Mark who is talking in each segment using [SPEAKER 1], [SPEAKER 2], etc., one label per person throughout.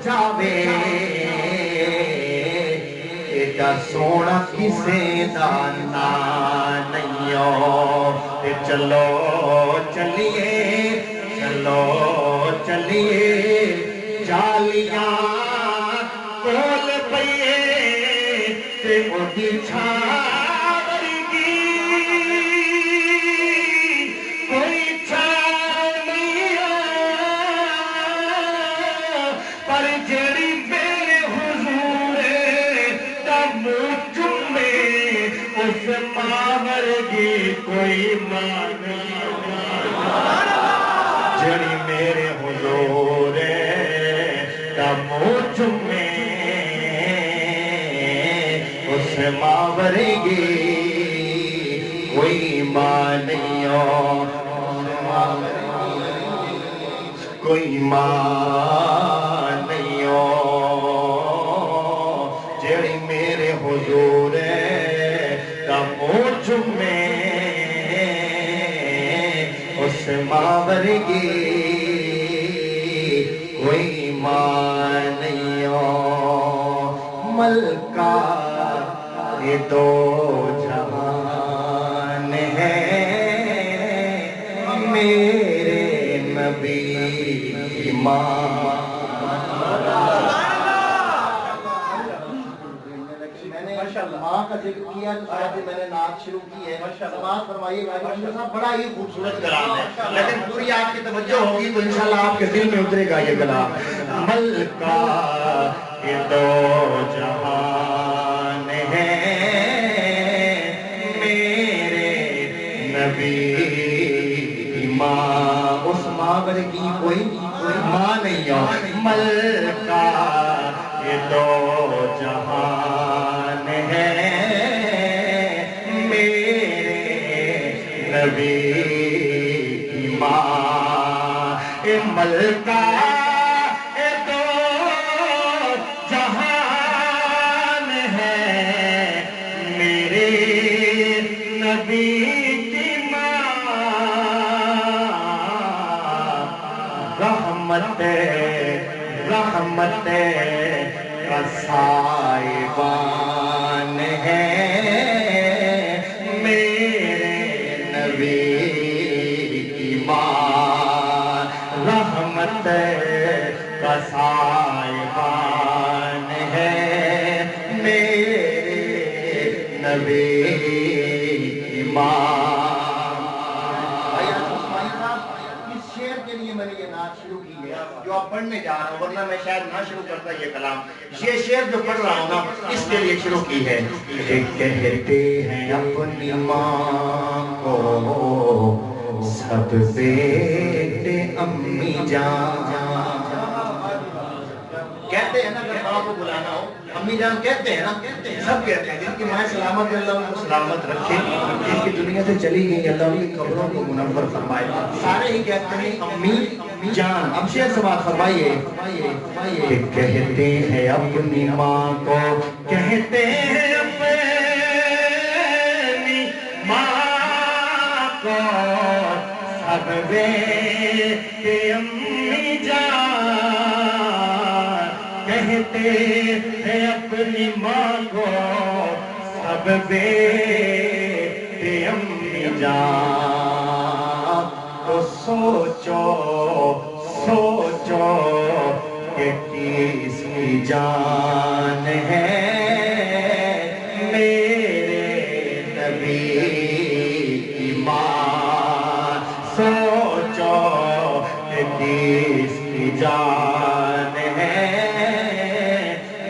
[SPEAKER 1] جاوے ایڈا سونا کسے دا نہیں تے چلو چلیے جالیاں کول پئیے تے اودی چھاور گی کوئی چھاو نہیں پر جڑی میرے حضور دا منہ چومے اس ماں ورگی کوئی ماں نہیں جڑی میرے حضور دا منہ چومے اس ماں ورگی کوئی ماں نہیں کوئی ماں نہیں جڑی میرے حضور دا منہ چومے اس ماں ورگی کوئی ماں نہیں ملکہ یہ دو جہان ہے میرے نبی کی ماں
[SPEAKER 2] ماں کا ذکر کیا تو صاحب میں نے نعت شروع کی ہے سماعت فرمائیے صاحب بڑا ہی خوبصورت کلام ہے لیکن پوری آپ کی توجہ ہوگی تو انشاءاللہ آپ کے دل میں اترے گا یہ کلام
[SPEAKER 1] ملکہ یہ دو جہان ہے میرے نبی کی ماں اس ماں ورگی کوئی ماں نہیں ہو ملکہ یہ دو جہان ہے میرے نبی کی ماں اے ملکہ اے دو جہان ہے میرے نبی کی ماں رحمت کا سائبان ہے میرے نبی کی ماں رحمت کا سائبان ہے میرے نبی کی ماں
[SPEAKER 2] میں نے یہ نعت شروع کی ہے جو آپ پڑھنے جا رہا ہوں ورنہ میں شاید نہ شروع کرتا یہ کلام یہ شعر جو پڑھ رہا ہوں نا اس کے لیے شروع کی ہے
[SPEAKER 1] کہتے ہیں اپنی ماں کو سب بیٹے امی جان
[SPEAKER 2] کہتے ہیں نا اگر ماں کو بلانا ہو امی جان کہتے ہیں نا سب کہتے ہیں جن کی ماں سلامت ہے اللہ ان کو سلامت رکھے جن کی دنیا سے چلی گئی اللہ ان کی قبروں کو منور فرمائے سارے ہی کہتے ہیں امی جان اب شعر سماعت فرمائیے
[SPEAKER 1] کہ کہتے ہیں اپنی ماں کو کہتے ہیں اپنی ماں کو سب بیٹے امی جان کہتے ہیں اپنی ماں کو سب بیٹے امی جان تو سوچو کہ کس کی جان ہے میرے نبی کی ماں سوچو کہ کس کی جان ہے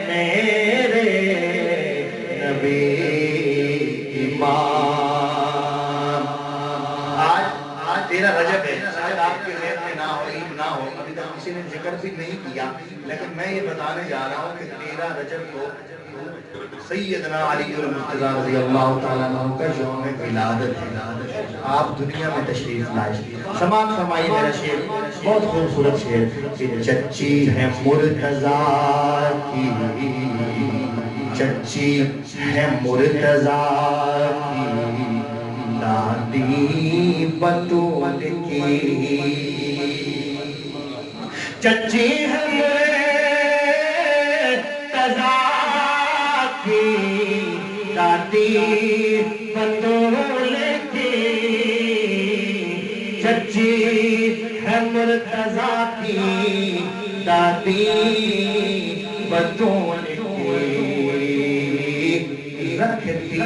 [SPEAKER 1] میرے نبی کی ماں
[SPEAKER 2] آج 13 رجب ہے شاید آپ کے ذہن میں نہ ہو عید نہ ہو ابھی تک کسی نے ذکر بھی نہیں کیا لیکن میں یہ بتانے جا رہا ہوں کہ 13 رجب کو سیدنا علی المرتضیٰ رضی اللہ تعالیٰ عنہ کا یوم ولادت ہے آپ دنیا میں تشریف لائے سماعت فرمائیے میرا شعر بہت خوبصورت شعر کہ چچی ہے مرتضیٰ کی چچی ہے مرتضیٰ کی دادی بطول کی
[SPEAKER 1] چچی ہے مرتضی کی داتی بطول کی چچی ہے مرتضی کی داتی بطول کی رکھتی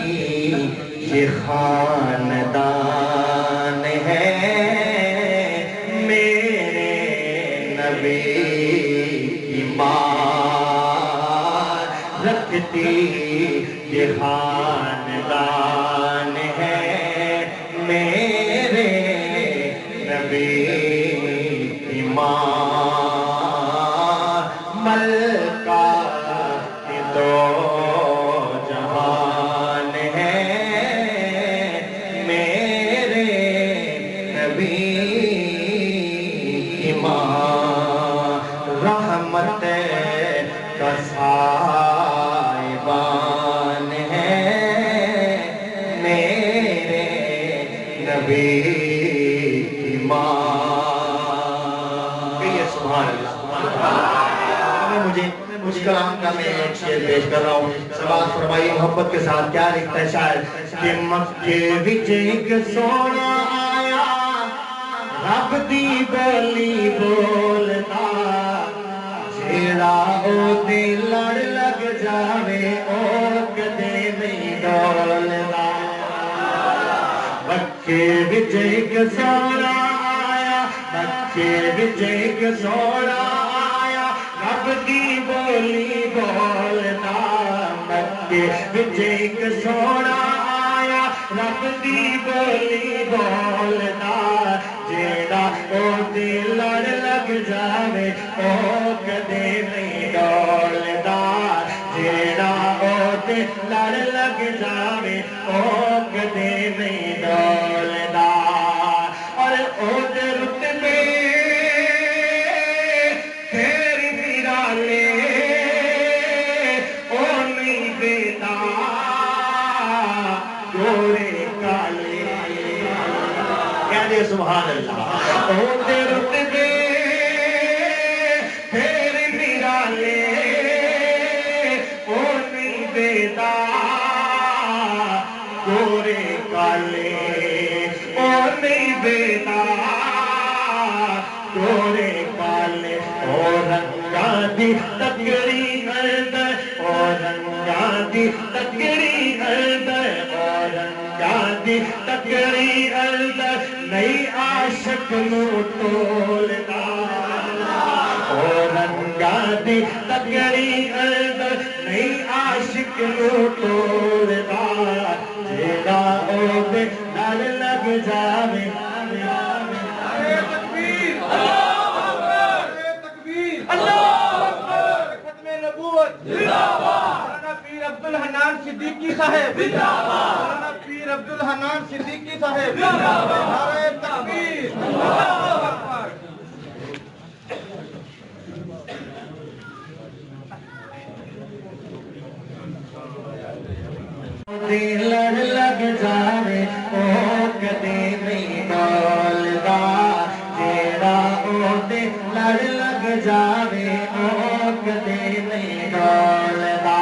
[SPEAKER 1] یہ خاندان ہے میرے نبی کی ماں رکھتی یہ خاندان ہے میرے نبی کی ماں ملکہ کے دو جہان ہے میرے نبی کی ماں رحمت کا سائبان ہے میرے نبی کی ماں کہیے سبحان اللہ مجھے اس کلام کا میں ایک شعر پیش کر رہا ہوں سماعت فرمائی محبت کے ساتھ کیا لکھتا ہے شاعر کہ مکے وچ ایک سونا آیا رب دی بولی بولدا جیڑا او دے لڑ لگ جاوے او کدے نہیں ڈولدا مکے وچ ایک سونا آیا مکے وچ ایک سونا آیا رب دی بولی بولدا مکے وچ ایک سونا آیا رب دی بولی بولدا جیڑا او دے لڑ لگ جاوے او کدے نہیں ڈولدا جیڑا او دے لڑ لگ جاوے او کدے نہیں ڈولدا اور او دے رتبے تیری نرالے او نہیں دیتا گورے کالے کہہ دے سبحان اللہ او دے رتبے تیری نرالے او نہیں دیتا گورے کالے او نہیں دیتا گورے کالے او رنگا دی تکڑی ہردے او رنگا دی تکڑی ہردے او رنگا دی تکڑی ہردے نئی عاشق نو ٹولدا او رنگا دی تکڑی ہردے نئی عاشق نو ٹولدا جیڑا او دے لڑ لگ جاوے
[SPEAKER 3] مولانا پیر عبدالحنان صدیقی صاحب مولانا پیر عبدالحنان صدیقی صاحب نعرہ تکبیر
[SPEAKER 1] لڑ لگ جاوے او کدے نہیں ڈولدا جیڑا او دے لڑ لگ جاوے او کدے نہیں ڈولدا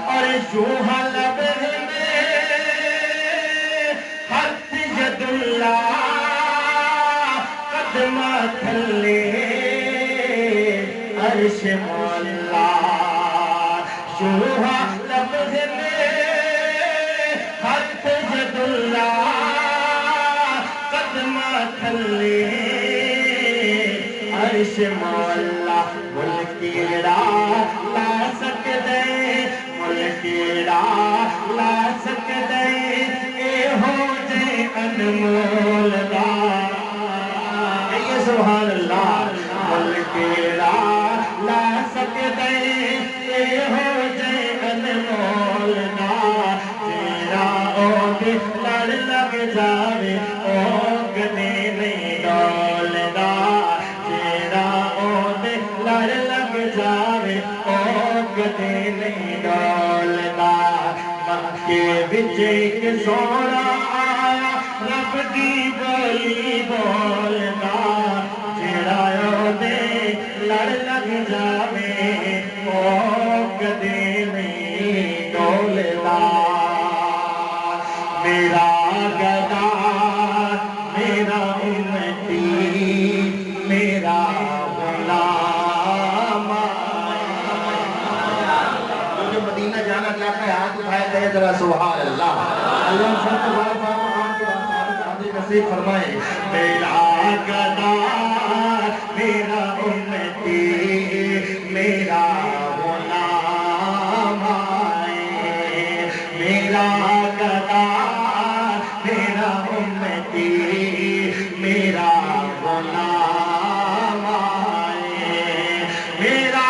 [SPEAKER 1] اور چوہا لبے میں ہاتھ ید اللہ قدمہ تھلے عرش مولا چوہا لبے میں ہاتھ ید اللہ قدمہ تھلے عرش مولا ملکیڑا لا سکدے ملکیڑا لا سکدے اے ہو جے انمول دا کہیے سبحان اللہ ملکیڑا لا سکدے اے ہو جے انمول دا جیڑا او دے لڑ لگ جاوے او کدے نہیں ڈولدا جیڑا او دے لڑ لگ جاوے او کدے نہیں ڈولدا مکے وچ ایک سونا آیا رب دی بولی بولدا جیڑا او دے لڑ لگ جاوے او
[SPEAKER 2] ہیں ذرا سبحان اللہ اللہ سب کو بار بار قرآن کے بات نصیب فرمائے
[SPEAKER 1] میرا گدا میرا امتی میرا غلام آئے میرا گدا میرا امتی میرا غلام آئے میرا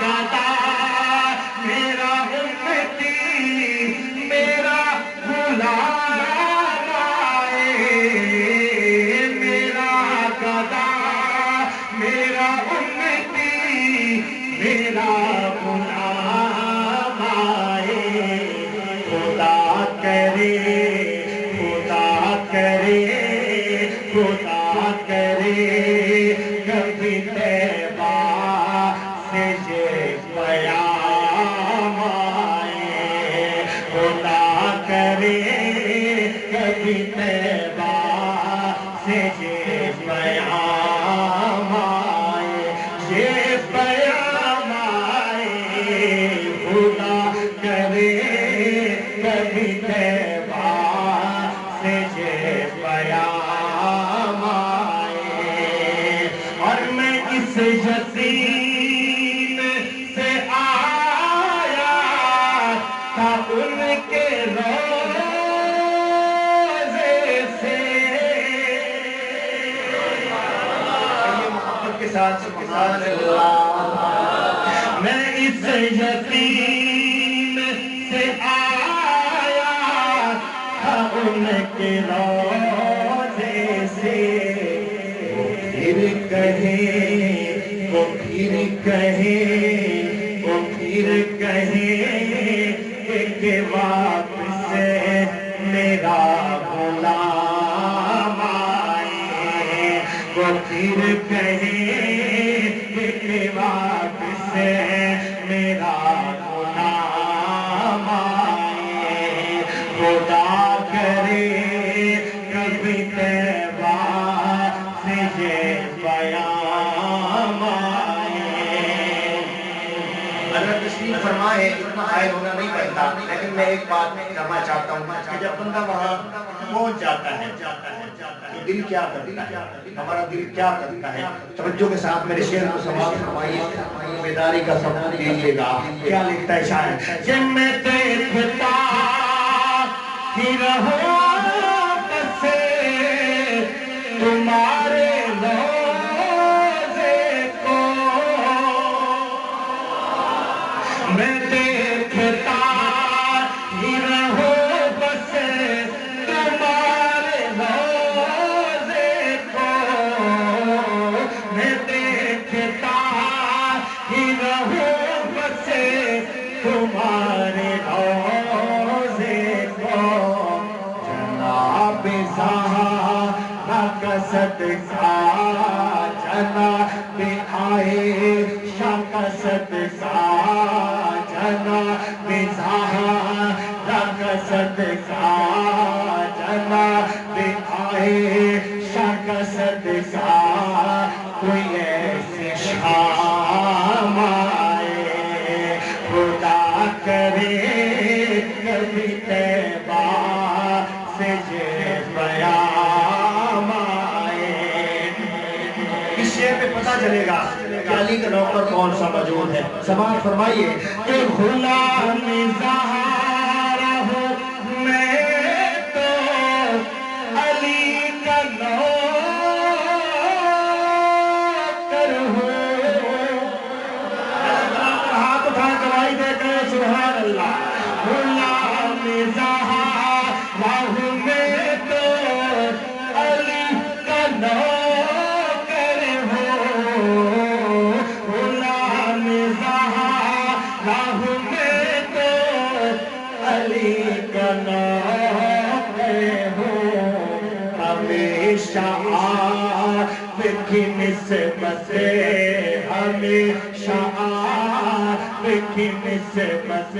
[SPEAKER 1] گدا میرا امتی میرا غلام آئے میرا گدا میرا امتی میرا غلام آئے خدا کرے خدا کرے خدا کرے کبھی طیبہ سے یہ پیام آئے خدا کرے کبھی طیبہ سے یہ پیام آئے یہ پیام آئے خدا کرے کبھی طیبہ سے یہ پیام آئے اور میں اس یتیم سے آیا تھا ان کے روزے سے
[SPEAKER 2] محبت کے ساتھ سبحان اللہ
[SPEAKER 1] میں اس یتیم سے آیا تھا ان کے روزے سے وہ پھر کہے وہ پھر کہے وہ پھر کہے کہ واپس میرا غلام آئے وہ پھر کہے کہ واپس میرا غلام آئے خدا کرے کبھی طیبہ سے یہ پیام آئے
[SPEAKER 2] اگر تشریف فرمائے اتنا حائل ہونا نہیں پڑتا لیکن میں ایک بات کرنا چاہتا ہوں کہ جب بندہ وہاں پہنچ جاتا ہے تو دل کیا کرتا ہے ہمارا دل کیا کرتا ہے توجہ کے ساتھ میرے شعر کو سماعت فرمائیے بیداری کا سبق دیجیے گا کیا لکھتا ہے شاعر
[SPEAKER 1] جب میں دیکھتا ہی رہوں بس تمہارے روزے کو میں دیکھتا ہی رہوں بس تمہارے روزے کو میں دیکھتا ہی رہوں بس تمہارے روزے کو جناب زہرا کا صدقہ جناب عائشہ کا صدقہ جناب زہرا کا صدقہ جناب عائشہ کا صدقہ کوئی ایسی شام آئے خدا کرے کبھی طیبہ سے یہ پیام آئے
[SPEAKER 2] اس شعر پہ پتہ چلے گا کہ علی کا نوکر کون سا موجود ہے سماعت فرمائیے
[SPEAKER 1] کہ غلام زہرا ہوں میں تو علی کا نوکر ہوں ہاتھ اٹھا گواہی دے کر سبحان اللہ غلام زہرا ہوں میں تو علی کا نوکر ہوں غلام زہرا ہوں میں تو علی کا نوکر ہوں ہمیشہ آپ کی نسبت ہمیشہ آپ کی نسبت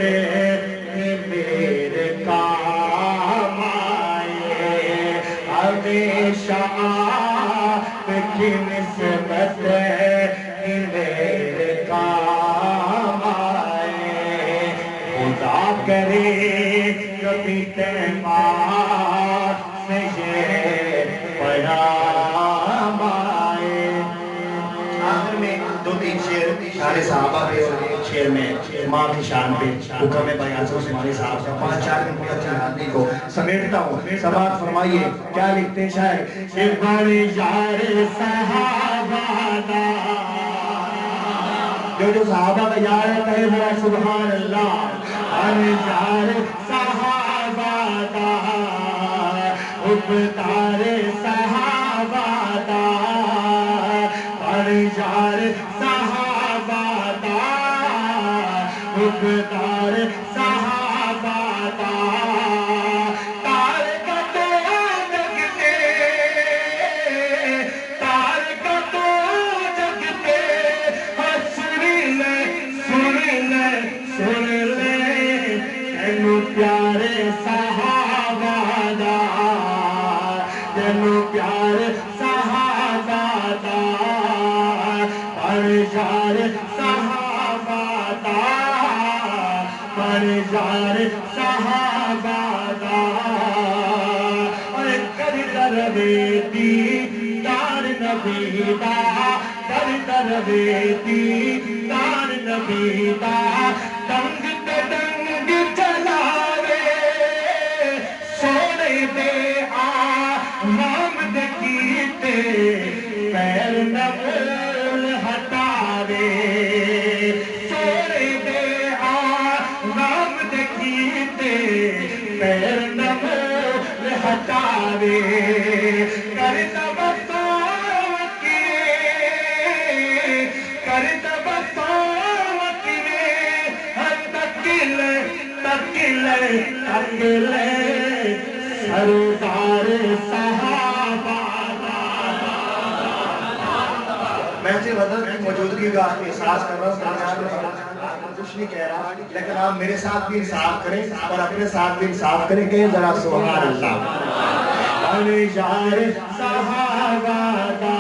[SPEAKER 1] میرے کام آئے ہمیشہ آپ کی نسبت میرے کام آئے خدا کرے
[SPEAKER 2] دو تین شعر سارے صحابہ کے اور ایک شعر میں ماں کی شان پہ حکم بیان سے عثمانی صاحب کا 5-4 دن کی اچھی آدمی کو سمیٹتا ہوں. سماعت فرمائیے کیا لکھتے ہیں شاعر کہ بڑے یار صحابہ دا جو صحابہ کا یار ہے کہے ذرا سبحان اللہ. بڑے یار صحابہ دا ابتار صحابہ دا بڑے یار صحابہ دا ابتار صحابہ دا پیارے صحابہ دا تینو پیارے صحابہ دا پرجار صحابہ دا پرجار صحابہ دا اور کر درویتی دار نبی دا کر درویتی دار نبی دا دنگ تدنگ چلاوے سونے دے آمام دکیتے پیر نبول ہٹاوے سونے دے آمام دکیتے پیر نبول ہٹاوے کرتا بساوکی کرتا بساوکی تکلے سردار صحابہ. میں سے حضرت کی موجودگی کا احساس کر رہا ہوں کچھ نہیں کہہ رہا لیکن آپ میرے ساتھ بھی انصاف کریں اور اپنے ساتھ بھی انصاف کریں کہ ذرا سبحان اللہ. یار صحابہ دا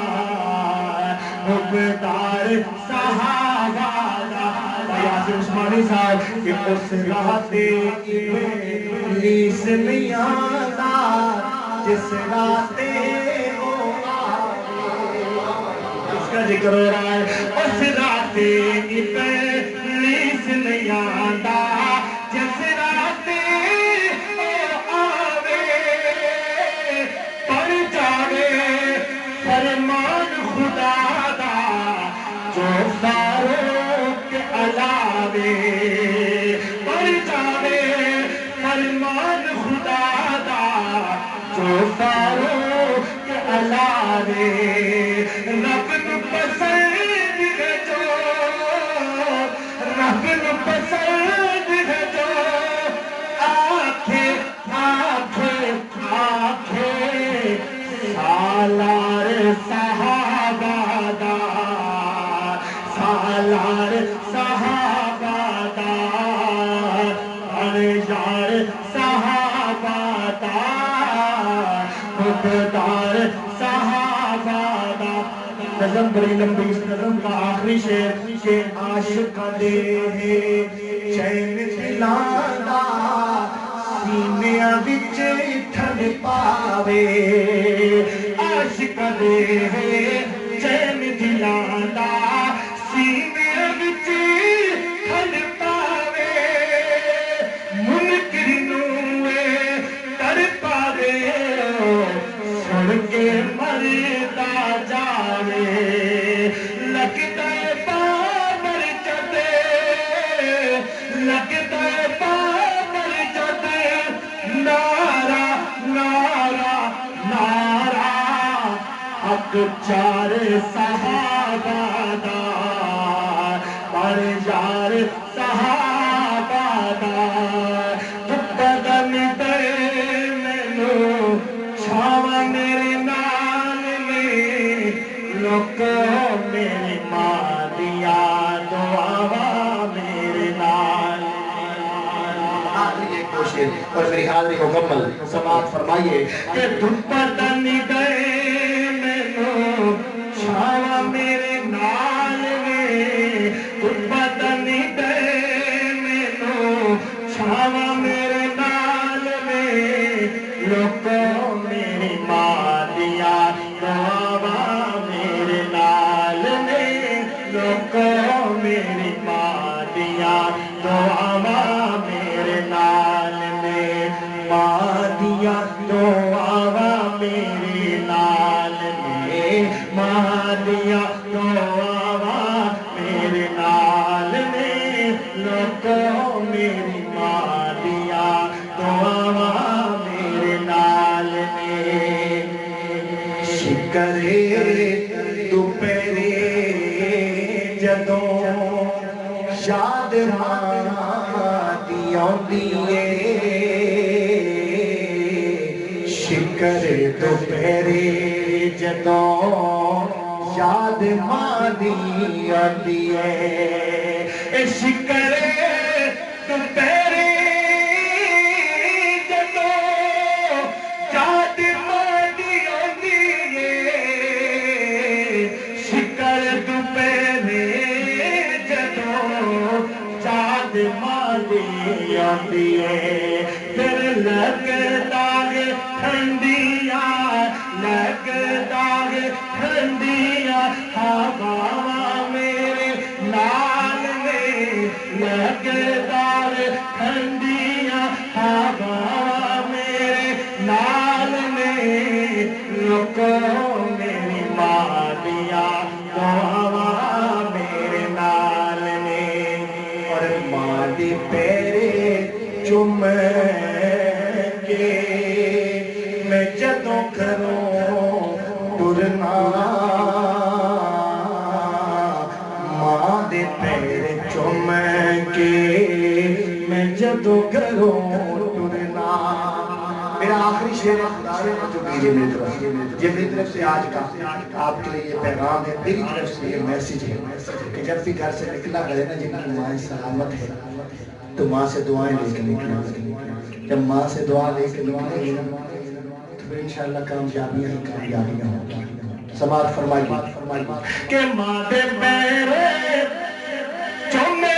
[SPEAKER 2] ابتار صحابہ دا یاسر عثمانی صاحب کہ اس راستے ابلیس نہیں آتا جس راستے وہ آئے. اس کا ذکر ہو رہا ہے اس راستے ابلیس نہیں آتا جس راستے وہ آوے پر جاوے فرمان خدا دا جو فاروق علاوے پر جاوے فرمان خدا دا جو فاروق علاوے رب نو پسند ہے جو رب نو پسند ہے جو آنکھیں آنکھیں آنکھیں سالار صحابہ دا سالار صحابہ دا پرجار صحابہ دا ابتار صحابہ دا. نظم بڑی لمبی اس نظم کا آخری شعر کہ عاشق دے چین دلانا سینیاں وچ ٹھنڈ پاوے عاشق دے چین دلانا سینیاں وچ ٹھنڈ پاوے منکر نوے تر پاوے سن کے مردا جاوے لگتا ہے بابر چدے لگتا ہے بابر چدے نارا نارا نارا حق چار صحابہ دا پرجار صحابہ دا بدن دے مینوں چھاواں میرے نال میں لوکو میری ماں دیا دعاواں میرے نال. آخری ایک کوشش اور میری حاضری مکمل. سماعت فرمائیے کہ بدن دے مینوں چھاواں میرے نال میں بدن دے مینوں چھاواں میرے نال میں لوکو میری ماں دیا دعاواں میرے نال میں لوکو
[SPEAKER 1] جدوں شاد مادیوں دیئے شکر دوپہرے جدوں شاد مادیوں دیئے شکر دوپہرے پھر لگتا ہے ٹھنڈیاں لگتا ہے ٹھنڈیاں ہوا میرے نال میں لگتا ہے ٹھنڈیاں ہوا میرے نال میں رکو میری مادیاں ہوا میرے نال میں اور مادی پیرے چم کے میں جدوں کروں ٹرنا ماں دے پیر چم کے میں جدوں کروں ٹرنا میرا آخری شعر جو کیجئے میری طرف یہ میری طرف سے آج کا آپ کے لیے یہ پیغام ہے میری طرف سے یہ میسیج ہے کہ جب بھی گھر سے نکلا کرے نا جن کی ماں سلامت ہے تو ماں سے دعائیں لے کے نکلیں جب ماں سے دعا لے کے نکلیں گے تو پھر انشاءاللہ کامیابیاں ہی کامیابیاں ہوں سماعت فرمائیے کہ ماں دے پیرے چومے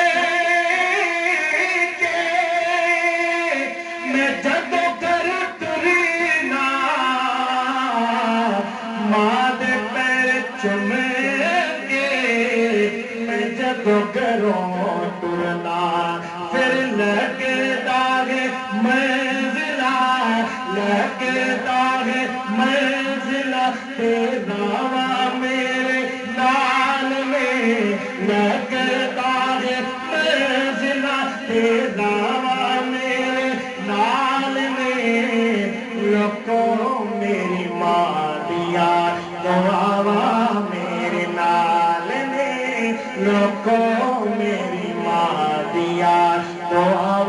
[SPEAKER 1] کے میں جدوں کر ترینا ماں دے پیرے چومے کے میں جدوں کروں ٹرنا پھر لگتا ہے منزلہ لگتا ہے منزلہ تیرا میرے نال میں لگتا ہے منزلہ تیرا میرے نال میں رکو میری مادیاں دعا میرے نال میں رکو میری مادیاں دعا